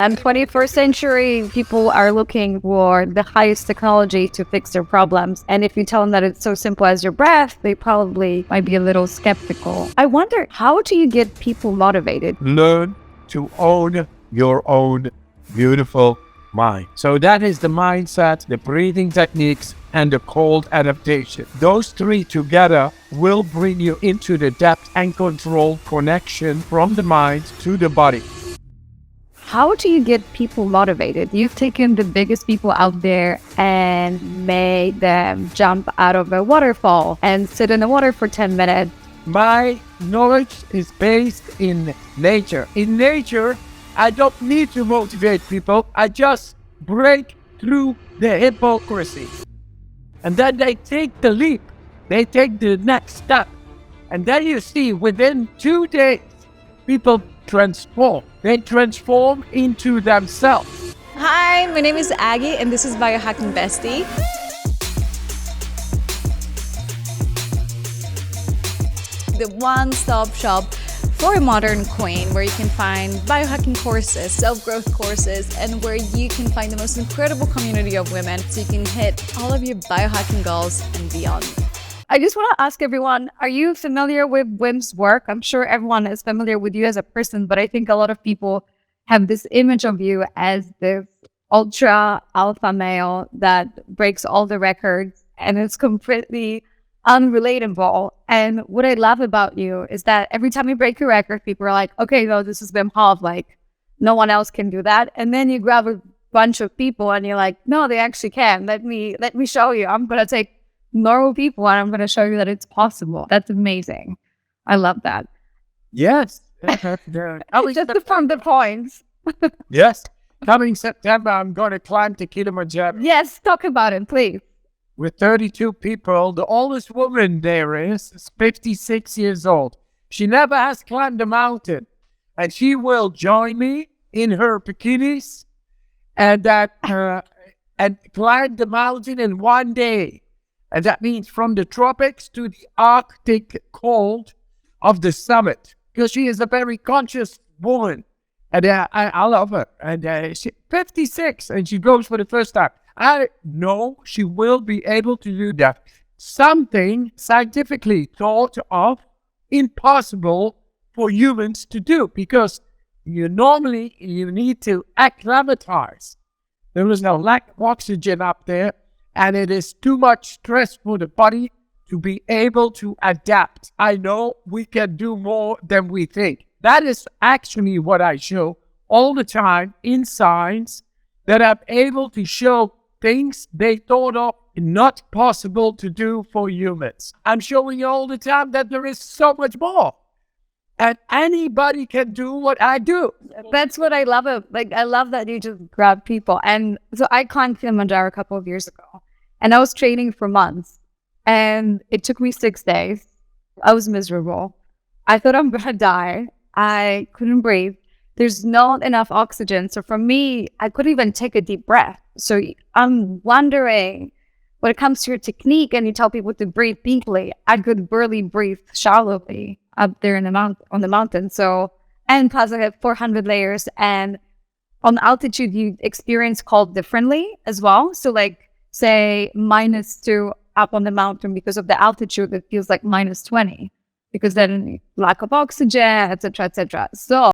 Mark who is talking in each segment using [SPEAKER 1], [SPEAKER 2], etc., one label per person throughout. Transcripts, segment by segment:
[SPEAKER 1] And 21st century, people are looking for the highest technology to fix their problems. And if you tell them that it's so simple as your breath, they probably might be a little skeptical. I wonder, how do you get people motivated?
[SPEAKER 2] Learn to own your own beautiful mind. So that is the mindset, the breathing techniques, and the cold adaptation. Those three together will bring you into the depth and control connection from the mind to the body.
[SPEAKER 1] How do you get people motivated? You've taken the biggest people out there and made them jump out of a waterfall and sit in the water for 10 minutes.
[SPEAKER 2] My knowledge is based in nature. In nature, I don't need to motivate people. I just break through the hypocrisy. And then they take the leap. They take the next step. And then you see within 2 days, people transform. They transform into themselves.
[SPEAKER 3] Hi, my name is Aggie and this is Biohacking Bestie. The one-stop shop for a modern queen, where you can find biohacking courses, self-growth courses, and where you can find the most incredible community of women so you can hit all of your biohacking goals and beyond.
[SPEAKER 1] I just want to ask everyone, are you familiar with Wim's work? I'm sure everyone is familiar with you as a person, but I think a lot of people have this image of you as this ultra alpha male that breaks all the records and it's completely unrelatable. And what I love about you is that every time you break a record, people are like, okay, no, this is Wim Hof. Like, no one else can do that. And then you grab a bunch of people and you're like, no, they actually can. Let me show you. I'm going to take normal people and I'm going to show you that it's possible. That's amazing. I love that.
[SPEAKER 2] Yes.
[SPEAKER 1] Just from the points.
[SPEAKER 2] Yes. Coming September, I'm going to climb to Kilimanjaro.
[SPEAKER 1] Yes, talk about it, please.
[SPEAKER 2] With 32 people. The oldest woman there is 56 years old. She never has climbed a mountain. And she will join me in her bikinis and climb the mountain in 1 day. And that means from the tropics to the Arctic cold of the summit. Because she is a very conscious woman. And I love her. And she's 56 and she goes for the first time. I know she will be able to do that. Something scientifically thought of impossible for humans to do. Because you need to acclimatize. There is no lack of oxygen up there. And it is too much stress for the body to be able to adapt. I know we can do more than we think. That is actually what I show all the time in science, that I'm able to show things they thought of not possible to do for humans. I'm showing you all the time that there is so much more. And anybody can do what I do.
[SPEAKER 1] That's what I love. I love that you just grab people. And so I climbed Kilimanjaro a couple of years ago. And I was training for months. And it took me 6 days. I was miserable. I thought I'm going to die. I couldn't breathe. There's not enough oxygen. So for me, I couldn't even take a deep breath. So I'm wondering, when it comes to your technique and you tell people to breathe deeply, I could barely breathe shallowly up there on the mountain. So, and plus I have 400 layers, and on altitude you experience cold differently as well. So like say -2 up on the mountain, because of the altitude, it feels like -20 because then lack of oxygen, etc., etc. So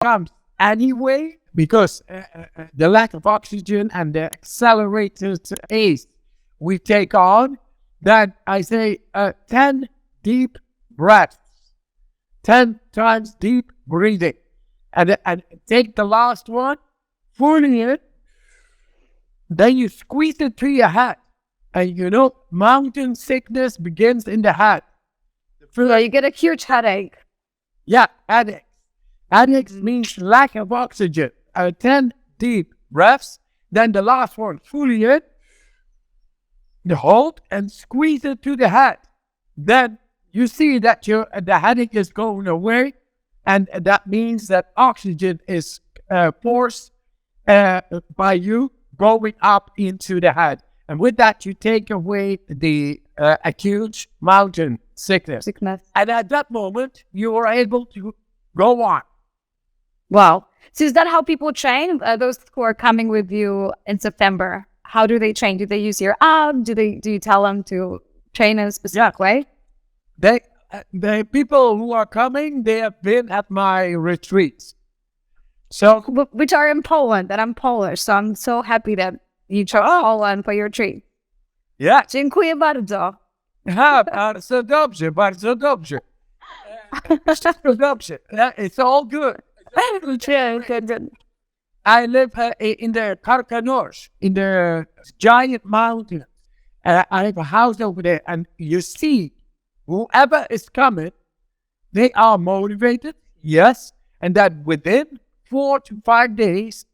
[SPEAKER 2] Comes anyway, because the lack of oxygen and the accelerated pace we take on, then I say 10 deep breaths, 10 times deep breathing, and take the last one, fully in, then you squeeze it to your head, and you know mountain sickness begins in the head.
[SPEAKER 1] you get a huge headache.
[SPEAKER 2] Yeah, headache. AgB&x means lack of oxygen. 10 deep breaths. Then the last one, fully in. The hold and squeeze it to the head. Then you see that the headache is going away. And that means that oxygen is forced by you going up into the head. And with that, you take away the acute mountain sickness. And at that moment, you are able to go on.
[SPEAKER 1] Wow. So is that how people train? Those who are coming with you in September, how do they train? Do they use your app? Do you tell them to train in a specific way?
[SPEAKER 2] The people who are coming, they have been at my retreats. So,
[SPEAKER 1] which are in Poland, and I'm Polish, so I'm so happy that you chose Poland for your retreat.
[SPEAKER 2] Yeah.
[SPEAKER 1] Dziękuję bardzo.
[SPEAKER 2] Bardzo dobrze, bardzo dobrze. Bardzo dobrze. It's all good.
[SPEAKER 1] Good.
[SPEAKER 2] I live in the Karkonosh, in the giant mountain. I have a house over there, and you see, whoever is coming, they are motivated, yes, and that within 4 to 5 days,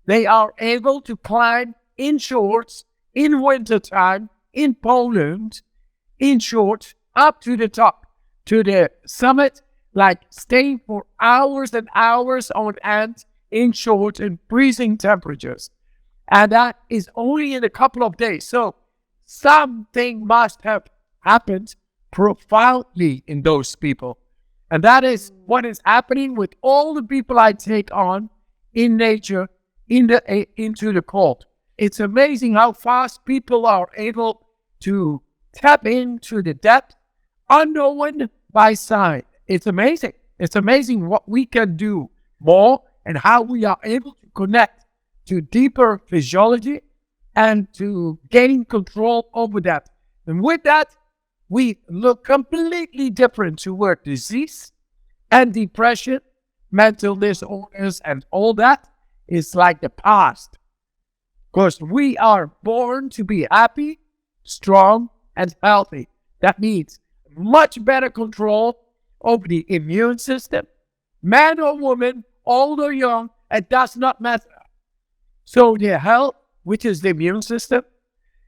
[SPEAKER 2] they are able to climb in shorts, in wintertime, in Poland, in shorts, up to the top, to the summit, like staying for hours and hours on end, in shorts and freezing temperatures. And that is only in a couple of days. So something must have happened profoundly in those people. And that is what is happening with all the people I take on in nature, into the cold. It's amazing how fast people are able to tap into the depth unknown by sight. It's amazing. It's amazing what we can do more and how we are able to connect to deeper physiology and to gain control over that. And with that, we look completely different toward disease and depression, mental disorders, and all that is like the past. Because we are born to be happy, strong, and healthy. That means much better control over the immune system. Man or woman, old or young, it does not matter. So their health, which is the immune system,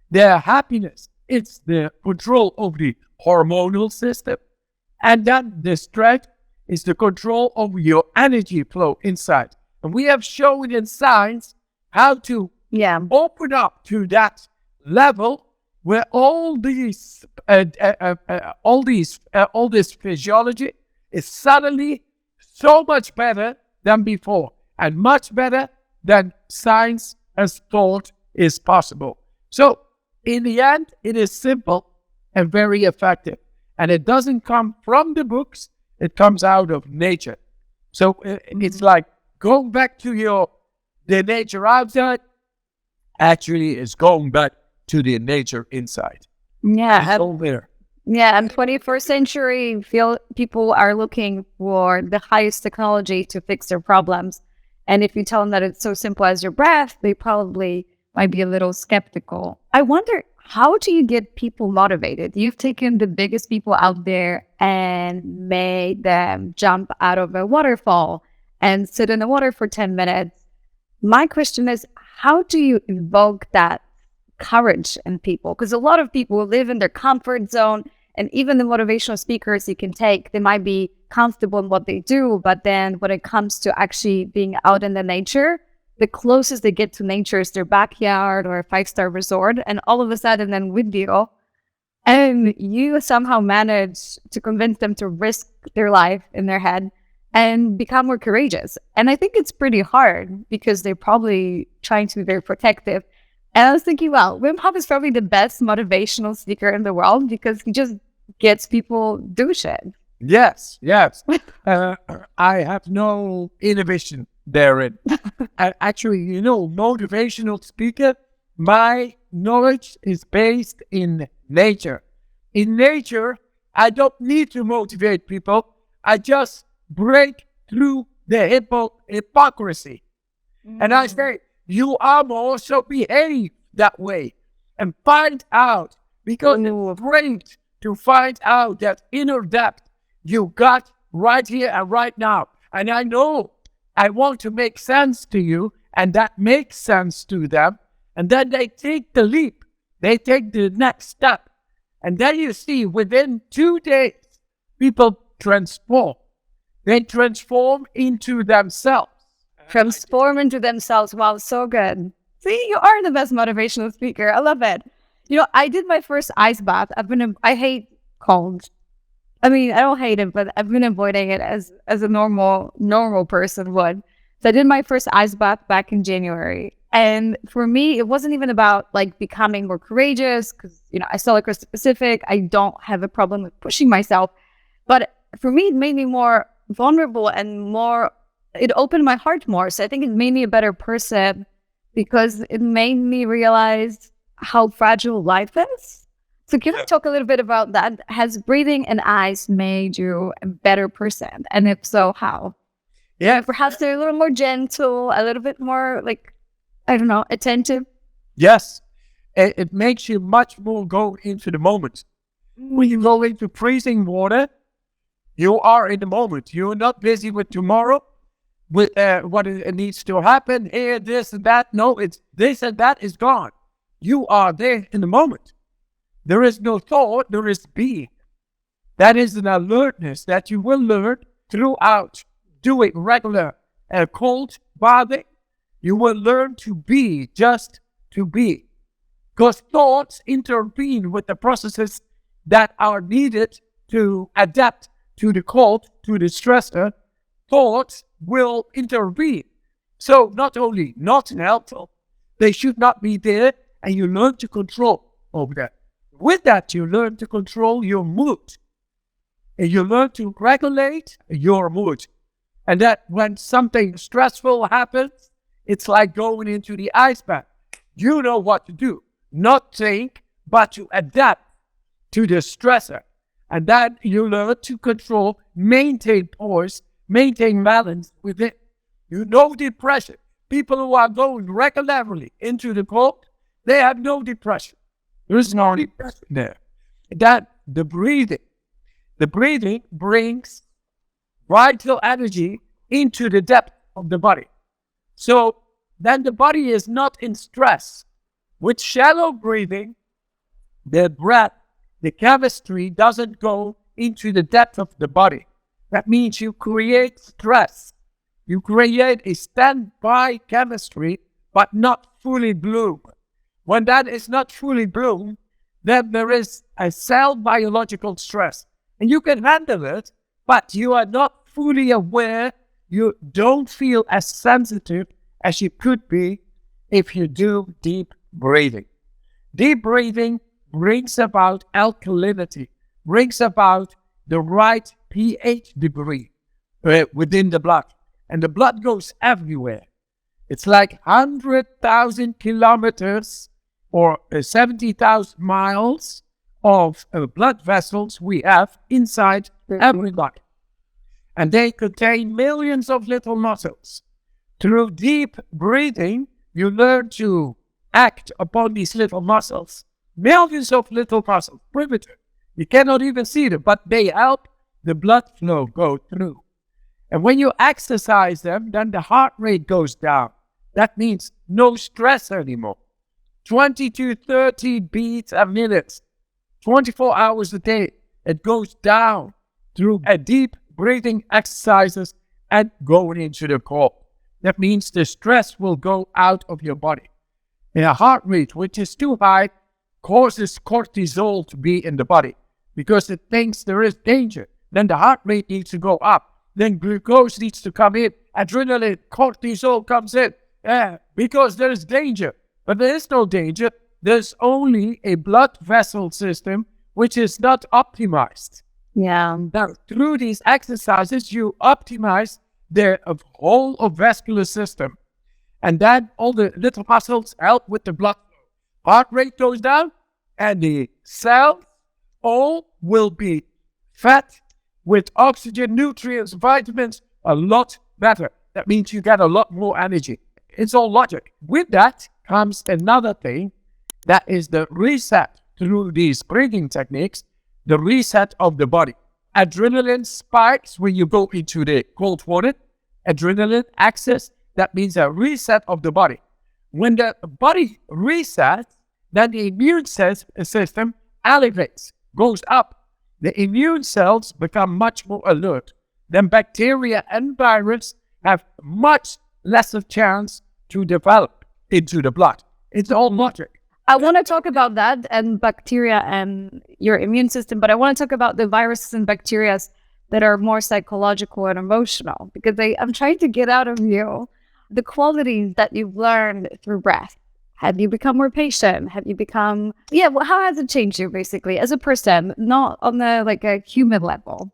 [SPEAKER 2] their happiness, it's the control over the hormonal system. And then the strength is the control over your energy flow inside. And we have shown in science how to open up to that level where all this physiology is suddenly so much better than before, and much better than science has thought is possible. So in the end, it is simple and very effective. And it doesn't come from the books, it comes out of nature. So it's like going back to the nature outside actually is going back to the nature inside.
[SPEAKER 1] Yeah.
[SPEAKER 2] It's all there.
[SPEAKER 1] Yeah, and 21st century people are looking for the highest technology to fix their problems. And if you tell them that it's so simple as your breath, they probably might be a little skeptical. I wonder, how do you get people motivated? You've taken the biggest people out there and made them jump out of a waterfall and sit in the water for 10 minutes. My question is, how do you evoke that courage in people? Because a lot of people live in their comfort zone, and even the motivational speakers you can take, they might be comfortable in what they do, but then when it comes to actually being out in the nature, the closest they get to nature is their backyard or a 5-star resort, and all of a sudden then with you, and you somehow manage to convince them to risk their life in their head and become more courageous. And I think it's pretty hard because they're probably trying to be very protective. And I was thinking, well, Wim Hof is probably the best motivational speaker in the world because he just gets people do shit.
[SPEAKER 2] Yes. I have no inhibition therein. Actually, motivational speaker, my knowledge is based in nature. In nature, I don't need to motivate people. I just break through the hypocrisy. And I say, you are more, so behave that way. And find out, because it's great to find out that inner depth you got right here and right now. And I know I want to make sense to you, and that makes sense to them. And then they take the leap. They take the next step. And then you see within 2 days, people transform. They transform into themselves.
[SPEAKER 1] Transform into themselves. Wow, so good. See, you are the best motivational speaker. I love it. I did my first ice bath. I hate cold. I mean, I don't hate it, but I've been avoiding it as a normal person would. So I did my first ice bath back in January. And for me, it wasn't even about like becoming more courageous because, I sail across the Pacific. I don't have a problem with pushing myself. But for me, it made me more vulnerable and it opened my heart more. So I think it made me a better person because it made me realize how fragile life is. So can you talk a little bit about that? Has breathing and ice made you a better person? And if so, how?
[SPEAKER 2] Yeah.
[SPEAKER 1] Perhaps they're a little more gentle, a little bit more attentive.
[SPEAKER 2] Yes. It makes you much more go into the moment. When you go into freezing water, you are in the moment. You're not busy with tomorrow, with what needs to happen here, this and that. No, it's this and that is gone. You are there in the moment. There is no thought, there is being. That is an alertness that you will learn throughout doing regular cold bathing. You will learn to be, just to be. Because thoughts intervene with the processes that are needed to adapt to the cold, to the stressor. Thoughts will intervene. So not only not helpful, they should not be there, and you learn to control over that. With that, you learn to control your mood. And you learn to regulate your mood. And that when something stressful happens, it's like going into the ice bath. You know what to do. Not think, but to adapt to the stressor. And then you learn to control, maintain poise, maintain balance with it. Depression. People who are going regularly into the cold, they have no depression. There is no depression there. That the breathing brings vital energy into the depth of the body. So then the body is not in stress. With shallow breathing, the breath, the chemistry doesn't go into the depth of the body. That means you create stress. You create a standby chemistry, but not fully bloom. When that is not fully bloom, then there is a cell biological stress. And you can handle it, but you are not fully aware. You don't feel as sensitive as you could be if you do deep breathing. Deep breathing brings about alkalinity, brings about the right pH degree within the blood. And the blood goes everywhere. It's like 100,000 kilometers or 70,000 miles of blood vessels we have inside every body. And they contain millions of little muscles. Through deep breathing, you learn to act upon these little muscles. Millions of little muscles, primitive. You cannot even see them, but they help the blood flow go through. And when you exercise them, then the heart rate goes down. That means no stress anymore. 20 to 30 beats a minute, 24 hours a day. It goes down through a deep breathing exercises and going into the cold. That means the stress will go out of your body. And a heart rate which is too high causes cortisol to be in the body because it thinks there is danger. Then the heart rate needs to go up. Then glucose needs to come in. Adrenaline, cortisol comes in. Because there is danger. But there is no danger. There's only a blood vessel system which is not optimized.
[SPEAKER 1] Yeah.
[SPEAKER 2] Now, through these exercises, you optimize the whole of vascular system. And then all the little muscles help with the blood flow. Heart rate goes down, and the cells all will be fat with oxygen, nutrients, vitamins, a lot better. That means you get a lot more energy. It's all logic. With that comes another thing, that is the reset through these breathing techniques, the reset of the body. Adrenaline spikes when you go into the cold water. adrenaline access. That means a reset of the body. When the body resets, then the immune system elevates, goes up. The immune cells become much more alert. Then bacteria and virus have much lesser chance to develop into the blood. It's all logic.
[SPEAKER 1] I want to talk about that and bacteria and your immune system, but I want to talk about the viruses and bacteria that are more psychological and emotional, because I'm trying to get out of you the qualities that you've learned through breath. Have you become more patient? Have you become, how has it changed you basically as a person, not on the like a human level,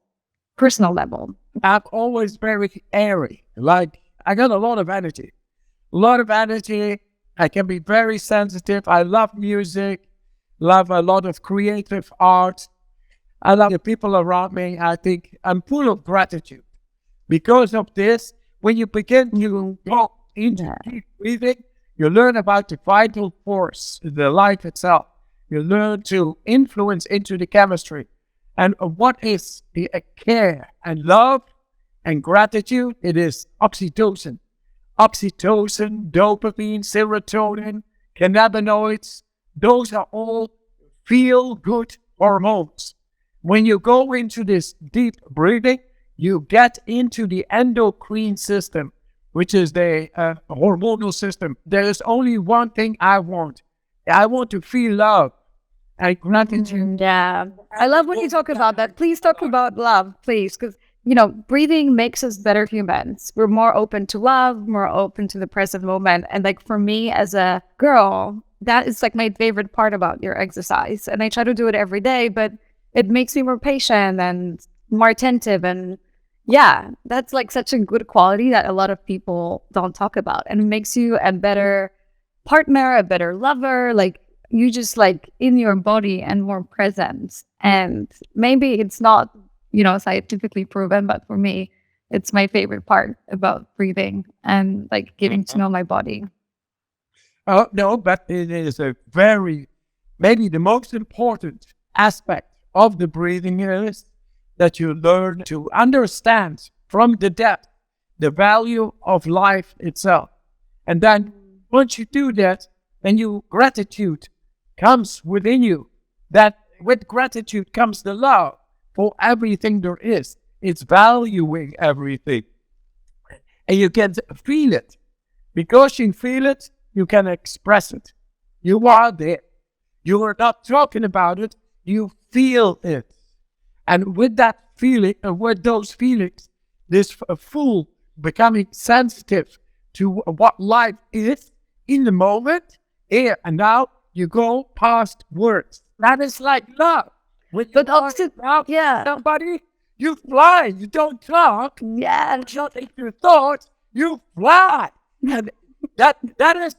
[SPEAKER 1] personal level?
[SPEAKER 2] I'm always very airy. Like, I got a lot of energy. I can be very sensitive. I love music, love a lot of creative art. I love the people around me. I think I'm full of gratitude. Because of this, when you begin to go into deep breathing, you learn about the vital force, the life itself. You learn to influence into the chemistry. And what is the care and love and gratitude? It is oxytocin. Oxytocin, dopamine, serotonin, cannabinoids, those are all feel-good hormones. When you go into this deep breathing, you get into the endocrine system, which is the hormonal system. There is only one thing I want. I want to feel love and gratitude.
[SPEAKER 1] Yeah. I love when you talk about that. Please talk about love, please. Because, breathing makes us better humans. We're more open to love, more open to the present moment. And like for me as a girl, that is like my favorite part about your exercise. And I try to do it every day, but it makes me more patient and more attentive. And that's like such a good quality that a lot of people don't talk about. And it makes you a better partner, a better lover. Like you just like in your body and more present. And maybe it's not, scientifically proven, but for me, it's my favorite part about breathing and like getting to know my body.
[SPEAKER 2] Oh, no, but it is maybe the most important aspect of the breathing is that you learn to understand from the depth the value of life itself. And then once you do that, then gratitude comes within you. That with gratitude comes the love for everything there is. It's valuing everything. And you can feel it. Because you feel it, you can express it. You are there. You are not talking about it, you feel it. And with that feeling, and with those feelings, this fool becoming sensitive to what life is in the moment, here and now, you go past words. That is like love. When you talk about somebody, you fly. You don't talk.
[SPEAKER 1] Yeah.
[SPEAKER 2] You don't think your thoughts. You fly. And that is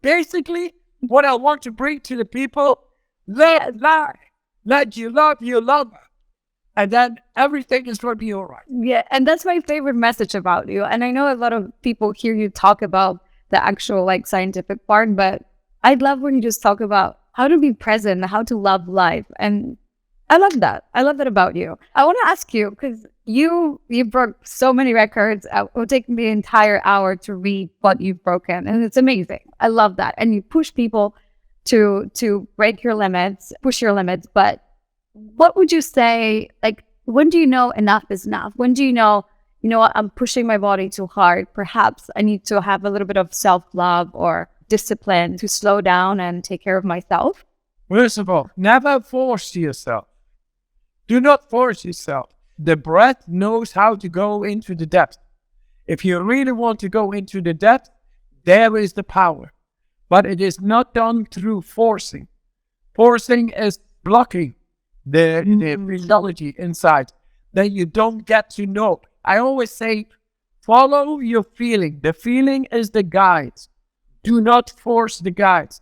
[SPEAKER 2] basically what I want to bring to the people. Let you love your lover. And then everything is going to be all right.
[SPEAKER 1] Yeah, and that's my favorite message about you. And I know a lot of people hear you talk about the actual like scientific part, but I love when you just talk about how to be present, how to love life. And I love that. I love that about you. I want to ask you, because you broke so many records. It will take me an entire hour to read what you've broken. And it's amazing. I love that. And you push people to break your limits, push your limits. But what would you say, like, when do you know enough is enough? When do you know what, I'm pushing my body too hard. Perhaps I need to have a little bit of self-love or discipline to slow down and take care of myself?
[SPEAKER 2] First of all, never force yourself. Do not force yourself. The breath knows how to go into the depth. If you really want to go into the depth, there is the power. But it is not done through forcing. Forcing is blocking the physiology inside. Then you don't get to know. I always say, follow your feeling. The feeling is the guide. Do not force the guide.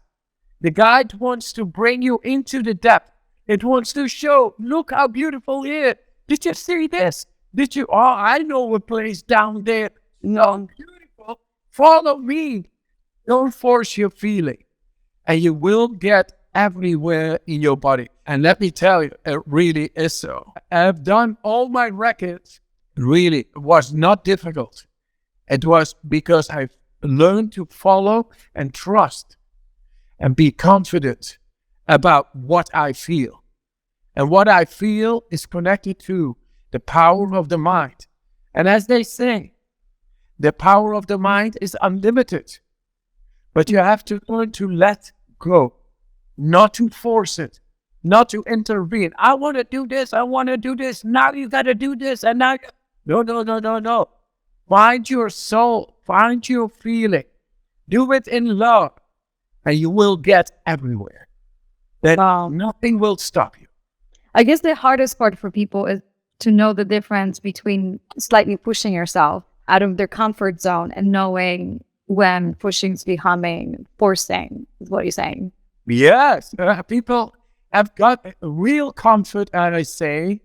[SPEAKER 2] The guide wants to bring you into the depth. It wants to show, look how beautiful here. Did you see this? Did you? Oh, I know a place down there. No, beautiful. Follow me. Don't force your feeling. And you will get everywhere in your body. And let me tell you, it really is so. I've done all my records. Really, it was not difficult. It was because I learned to follow and trust and be confident about what I feel. And what I feel is connected to the power of the mind. And as they say, the power of the mind is unlimited. But you have to learn to let go, not to force it, not to intervene. I want to do this. I want to do this. Now you got to do this. And now, no. Find your soul. Find your feeling. Do it in love. And you will get everywhere. Then nothing will stop you.
[SPEAKER 1] I guess the hardest part for people is to know the difference between slightly pushing yourself out of their comfort zone and knowing when pushing is becoming forcing, is what you're saying.
[SPEAKER 2] Yes. People have got real comfort, and I say,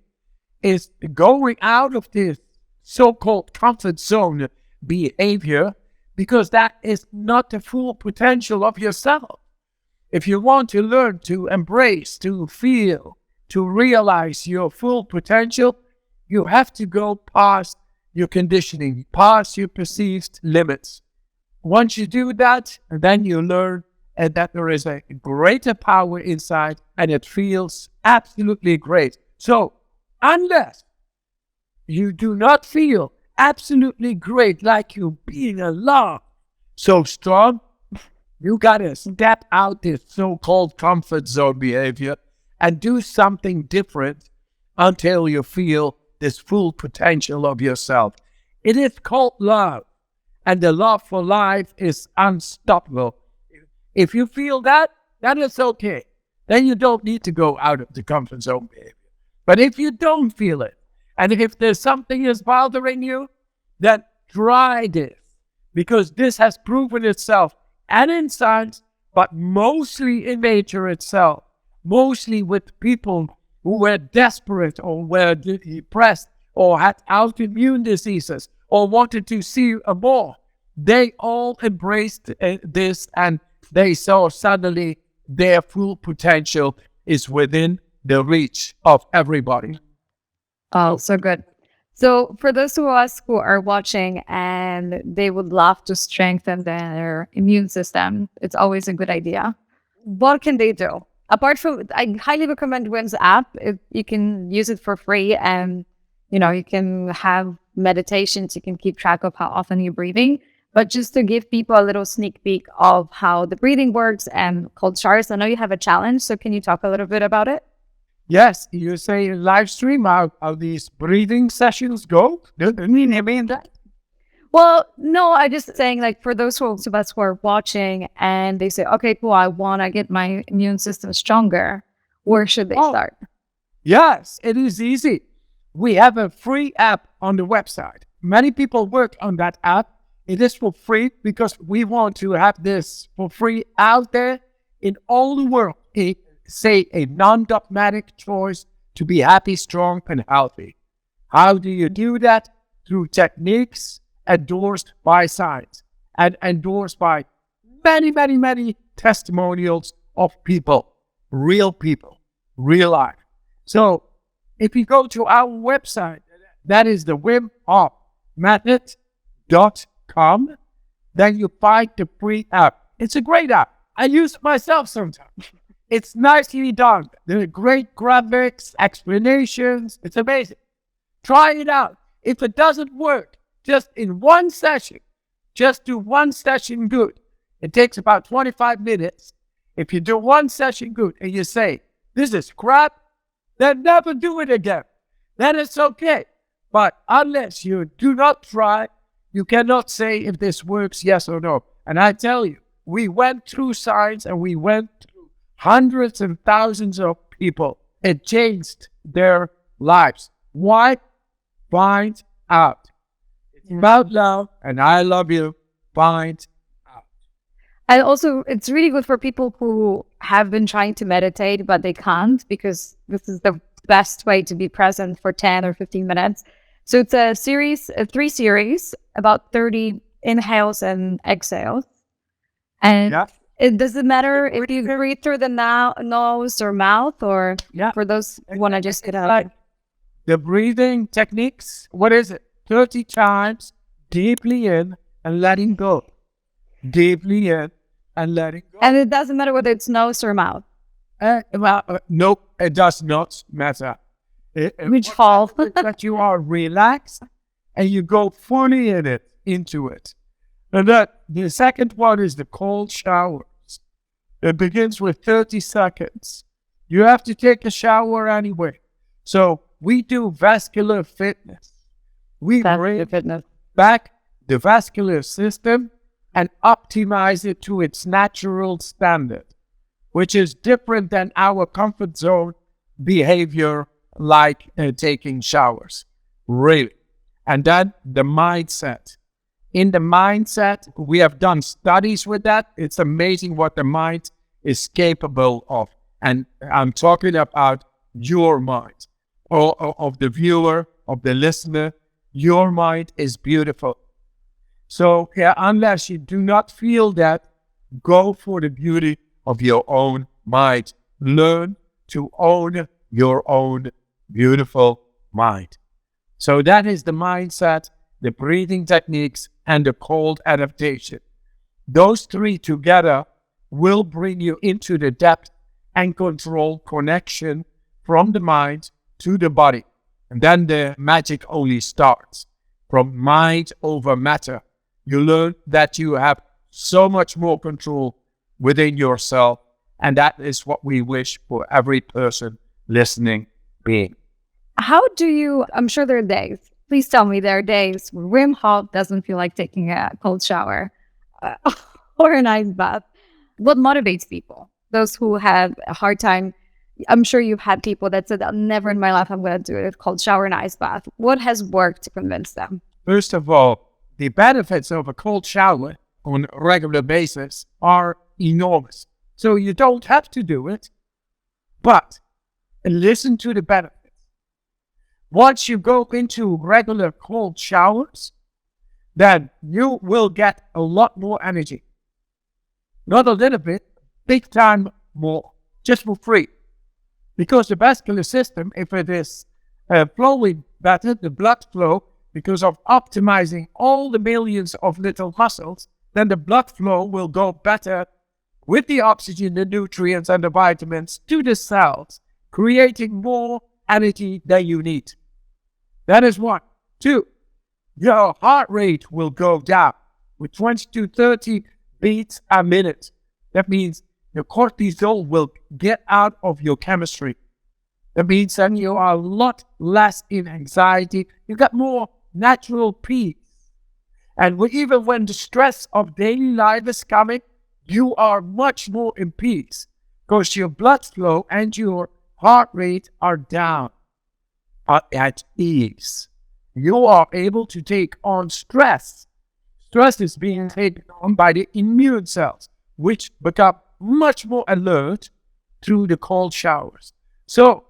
[SPEAKER 2] is going out of this so-called comfort zone behavior, because that is not the full potential of yourself. If you want to learn to embrace, to feel, to realize your full potential, you have to go past your conditioning, past your perceived limits. Once you do that, then you learn that there is a greater power inside, and it feels absolutely great. So, unless you do not feel absolutely great, like you being alive, so strong, you gotta step out this so-called comfort zone behavior and do something different until you feel this full potential of yourself. It is called love, and the love for life is unstoppable. If you feel that, then it's okay. Then you don't need to go out of the comfort zone behavior. But if you don't feel it, and if there's something is bothering you, then try this, because this has proven itself, and in science, but mostly in nature itself, mostly with people who were desperate or were depressed or had autoimmune diseases or wanted to see more. They all embraced this, and they saw suddenly their full potential is within the reach of everybody.
[SPEAKER 1] Oh, so good. So for those of us who are watching and they would love to strengthen their immune system, it's always a good idea. What can they do? Apart from, I highly recommend Wim's app. You can use it for free, and you can have meditations. You can keep track of how often you're breathing. But just to give people a little sneak peek of how the breathing works and cold showers, I know you have a challenge. So can you talk a little bit about it?
[SPEAKER 2] Yes, you say live stream, how these breathing sessions go? Do you mean that?
[SPEAKER 1] Well, no, I just saying, like, for those of us who are watching and they say, okay, cool, I want to get my immune system stronger, where should they start?
[SPEAKER 2] Yes, it is easy. We have a free app on the website. Many people work on that app. It is for free because we want to have this for free out there in all the world. Say a non-dogmatic choice to be happy, strong, and healthy. How do you do that? Through techniques endorsed by science and endorsed by many testimonials of people, real life. So if you go to our website, that is the Wim Hof method.com, then you find the free app. It's a great app. I use it myself sometimes. It's nicely done. There are great graphics, explanations. It's amazing. Try it out. If it doesn't work, just in one session, just do one session good. It takes about 25 minutes. If you do one session good and you say, this is crap, then never do it again. Then it's okay. But unless you do not try, you cannot say if this works, yes or no. And I tell you, we went through science and we went through hundreds and thousands of people. It changed their lives. Why? Find out. It's about love, and I love you. Find out.
[SPEAKER 1] And also, it's really good for people who have been trying to meditate, but they can't, because this is the best way to be present for 10 or 15 minutes. So it's a series, 3 series, about 30 inhales and exhales. And it doesn't matter if you breathe through the nose or mouth, or for those who want to just get out.
[SPEAKER 2] The breathing techniques, what is it? 30 times deeply in and letting go. Deeply in and letting go.
[SPEAKER 1] And it doesn't matter whether it's nose or mouth.
[SPEAKER 2] No, it does not matter.
[SPEAKER 1] Which fall.
[SPEAKER 2] That you are relaxed and you go fully into it. And that the second one is the cold showers. It begins with 30 seconds. You have to take a shower anyway. So we do vascular fitness. We bring back the vascular system and optimize it to its natural standard, which is different than our comfort zone behavior like taking showers. Really. And then the mindset. In the mindset, we have done studies with that. It's amazing what the mind is capable of. And I'm talking about your mind, or of the viewer, of the listener. Your mind is beautiful. So unless you do not feel that, go for the beauty of your own mind. Learn to own your own beautiful mind. So that is the mindset, the breathing techniques, and the cold adaptation. Those three together will bring you into the depth and control connection from the mind to the body. And then the magic only starts. From mind over matter, you learn that you have so much more control within yourself. And that is what we wish for every person listening being.
[SPEAKER 1] How do you, I'm sure there are days, please tell me there are days where Wim Hof doesn't feel like taking a cold shower or an ice bath. What motivates people? Those who have a hard time. I'm sure you've had people that said, never in my life I'm going to do a cold shower and ice bath. What has worked to convince them?
[SPEAKER 2] First of all, the benefits of a cold shower on a regular basis are enormous. So you don't have to do it, but listen to the benefits. Once you go into regular cold showers, then you will get a lot more energy. Not a little bit, big time more, just for free. Because the vascular system, if it is flowing better, the blood flow, because of optimizing all the millions of little muscles, then the blood flow will go better with the oxygen, the nutrients, and the vitamins to the cells, creating more energy than you need. That is one. Two, your heart rate will go down with 20 to 30 beats a minute. That means your cortisol will get out of your chemistry. That means that you are a lot less in anxiety. You got more natural peace. And even when the stress of daily life is coming, you are much more in peace because your blood flow and your heart rate are down, are at ease. You are able to take on stress. Stress is being taken on by the immune cells, which become much more alert through the cold showers. So,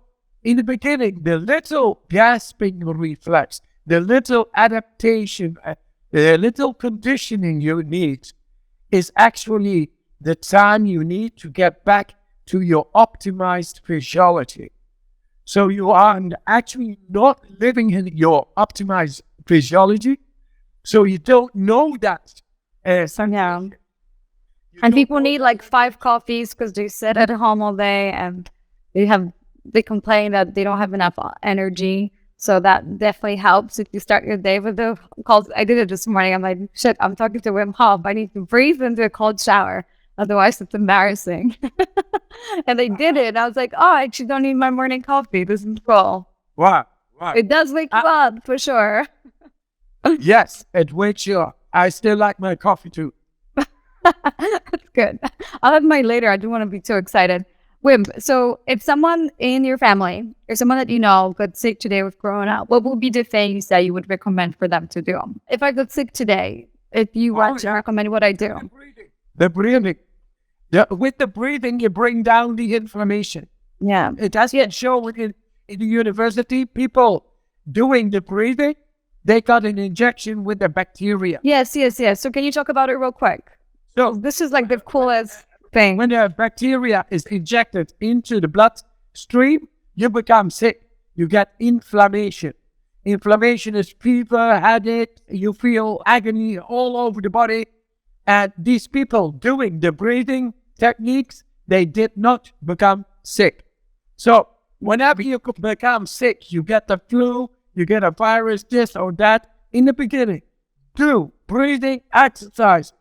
[SPEAKER 2] in the beginning, the little gasping reflex, the little adaptation, the little conditioning you need is actually the time you need to get back to your optimized physiology. So you are actually not living in your optimized physiology, so you don't know that.
[SPEAKER 1] And people need like 5 coffees because they sit at home all day and they complain that they don't have enough energy. So that definitely helps if you start your day with the cold. I did it this morning. I'm like, shit, I'm talking to Wim Hof. I need to breathe into a cold shower. Otherwise, it's embarrassing. And they did it. I was like, oh, I actually don't need my morning coffee. This is cool.
[SPEAKER 2] Wow.
[SPEAKER 1] It does wake you up, for sure.
[SPEAKER 2] Yes, it wakes you up. I still like my coffee too.
[SPEAKER 1] That's good. I'll have mine later. I don't want to be too excited. Wim, so if someone in your family or someone that you know got sick today with Corona, what would be the things that you would recommend for them to do? If I got sick today, if you want to recommend what I do?
[SPEAKER 2] The breathing. With the breathing, you bring down the inflammation.
[SPEAKER 1] Yeah.
[SPEAKER 2] It has been shown in the university, people doing the breathing, they got an injection with the bacteria.
[SPEAKER 1] Yes. So can you talk about it real quick?
[SPEAKER 2] So
[SPEAKER 1] this is like the coolest thing.
[SPEAKER 2] When the bacteria is injected into the bloodstream, you become sick. You get inflammation. inflammation is fever, headache, you feel agony all over the body. And these people doing the breathing techniques, they did not become sick. So whenever you become sick, you get the flu, you get a virus, this or that, in the beginning, do breathing exercise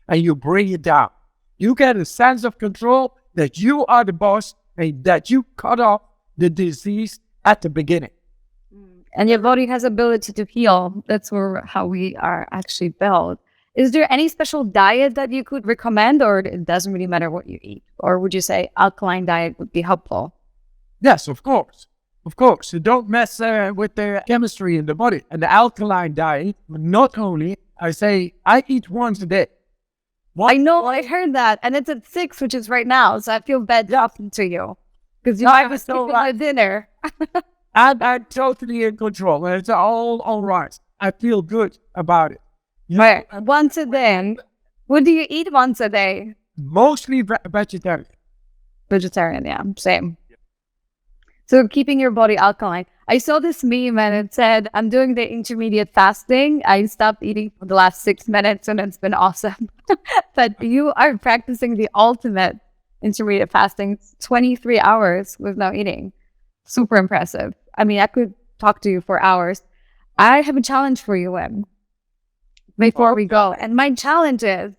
[SPEAKER 2] and you bring it down. You get a sense of control that you are the boss and that you cut off the disease at the beginning.
[SPEAKER 1] And your body has ability to heal. That's how we are actually built. Is there any special diet that you could recommend, or it doesn't really matter what you eat? Or would you say alkaline diet would be helpful?
[SPEAKER 2] Yes, of course. Of course. You don't mess with the chemistry in the body. And the alkaline diet, not only, I say, I eat once a day.
[SPEAKER 1] I know, I heard that. And it's at 6, which is right now. So I feel bad talking to you. Because you I was skipping my dinner.
[SPEAKER 2] I'm totally in control. It's all right. I feel good about it.
[SPEAKER 1] Right. Once a day. What do you eat once a day?
[SPEAKER 2] Mostly vegetarian.
[SPEAKER 1] Vegetarian, yeah. Same. So keeping your body alkaline. I saw this meme and it said, I'm doing the intermediate fasting. I stopped eating for the last 6 minutes and it's been awesome. But you are practicing the ultimate intermediate fasting, 23 hours with no eating. Super impressive. I mean, I could talk to you for hours. I have a challenge for you, Wim, before we go. And my challenge is,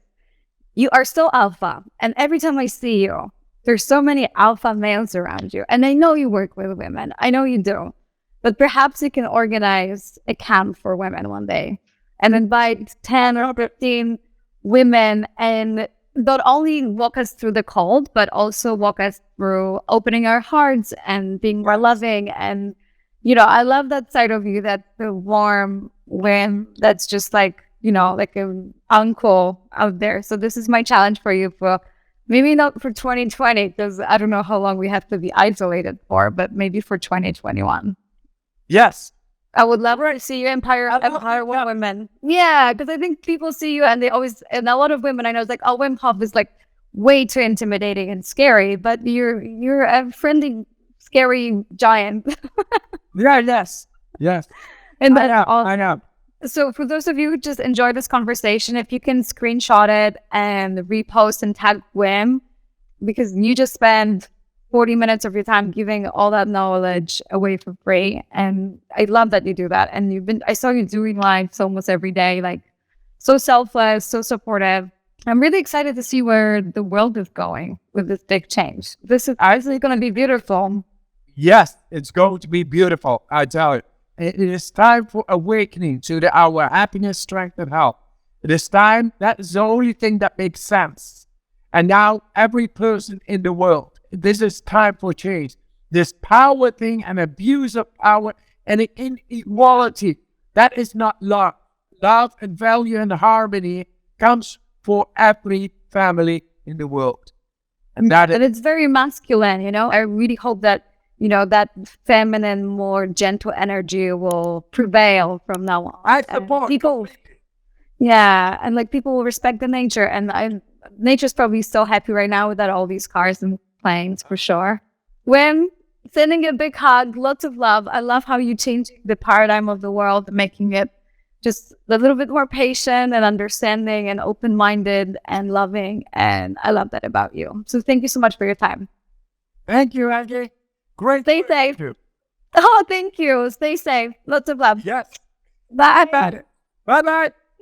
[SPEAKER 1] you are still alpha. And every time I see you, there's so many alpha males around you. And I know you work with women. I know you do. But perhaps you can organize a camp for women one day and invite 10 or 15 women and not only walk us through the cold, but also walk us through opening our hearts and being more loving. And, you know, I love that side of you, that's the warm Wim, that's just like, you know, like an uncle out there. So this is my challenge for you for maybe not for 2020, because I don't know how long we have to be isolated for, but maybe for 2021.
[SPEAKER 2] Yes.
[SPEAKER 1] I would love to see you Empire Women. Yeah, because I think people see you and they always, and a lot of women I know, it's like, oh, Wim Hof is like way too intimidating and scary, but you're a friendly, scary giant.
[SPEAKER 2] Yeah, yes.
[SPEAKER 1] And
[SPEAKER 2] I know.
[SPEAKER 1] So for those of you who just enjoyed this conversation, if you can screenshot it and repost and tag Wim, because you just spend 40 minutes of your time giving all that knowledge away for free. And I love that you do that. And I saw you doing lives almost every day, like so selfless, so supportive. I'm really excited to see where the world is going with this big change. This is actually going to be beautiful.
[SPEAKER 2] Yes, it's going to be beautiful. I tell you. It is time for awakening to our happiness, strength, and health. It is time. That is the only thing that makes sense. And now every person in the world, this is time for change. This power thing and abuse of power and inequality, that is not love. Love and value and harmony comes for every family in the world. And
[SPEAKER 1] it's very masculine, you know. I really hope that, you know, that feminine, more gentle energy will prevail from now on.
[SPEAKER 2] I support
[SPEAKER 1] people. Yeah, and like people will respect the nature, and nature's probably so happy right now without all these cars and planes for sure. Wim, sending a big hug, lots of love. I love how you change the paradigm of the world, making it just a little bit more patient and understanding and open-minded and loving. And I love that about you. So thank you so much for your time.
[SPEAKER 2] Thank you, Aggie. Great.
[SPEAKER 1] Stay safe. Oh, thank you. Stay safe. Lots of love.
[SPEAKER 2] Yes.
[SPEAKER 1] Bye.
[SPEAKER 2] Bye-bye.